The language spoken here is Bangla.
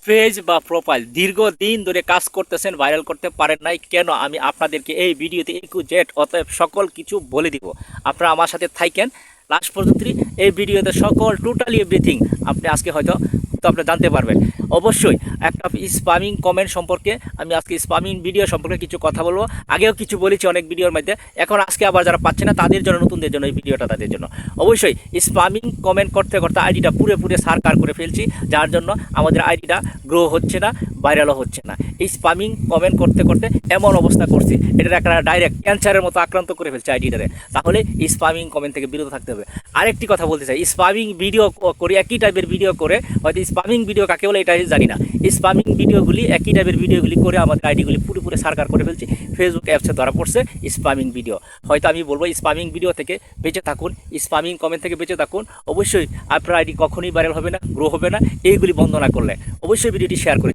পেজ বা প্রোফাইল দীর্ঘদিন ধরে কাজ করতেছেন, ভাইরাল করতে পারেন নাই কেন, আমি আপনাদেরকে এই ভিডিওতে A to Z অতএব সকল কিছু বলে দিব। আপনারা আমার সাথে থাকেন লাস্ট পর্যন্ত। এই ভিডিওতে সকল টোটালি এভরিথিং আপনি আজকে হয়তো আপনি জানতে পারবেন। অবশ্যই একটা স্পামিং কমেন্ট সম্পর্কে আমি আজকে স্পামিং ভিডিও সম্পর্কে কিছু কথা বলবো। আগেও কিছু বলেছি অনেক ভিডিওর মধ্যে, এখন আজকে আবার যারা পাচ্ছে না তাদের জন্য, নতুনদের জন্য এই ভিডিওটা তাদের জন্য। অবশ্যই স্পামিং কমেন্ট করতে করতে আইডিটা পুরো সারকার করে ফেলছি, যার জন্য আমাদের আইডিটা গ্রো হচ্ছে না, ভাইরালও হচ্ছে না। এই স্পামিং কমেন্ট করতে করতে এমন অবস্থা করছি, এটার একটা ডাইরেক্ট ক্যান্সারের মতো আক্রান্ত করে ফেলছে আইডিটারে। তাহলে এই স্পামিং কমেন্ট থেকে বিরত থাকতে হবে। আরেকটি কথা বলতে চাই, স্পামিং ভিডিও করে একই টাইপের ভিডিও করে, হয়তো স্পামিং ভিডিও কাকে বলে এটা জানি না, স্পামিং ভিডিওগুলি একই টাইপের ভিডিওগুলি করে আমাদের আইডিগুলি পুরোপুরি সারকার করে ফেলছি। ফেসবুক অ্যাপসে ধরা পড়ছে স্পামিং ভিডিও। হয়তো আমি বলবো স্পামিং ভিডিও থেকে বেঁচে থাকুন, স্পামিং কমেন্ট থেকে বেঁচে থাকুন। অবশ্যই আপনার আইডি কখনোই ভাইরাল হবে না, গ্রো হবে না, এইগুলি বন্ধ না করলে। অবশ্যই ভিডিওটি শেয়ার করে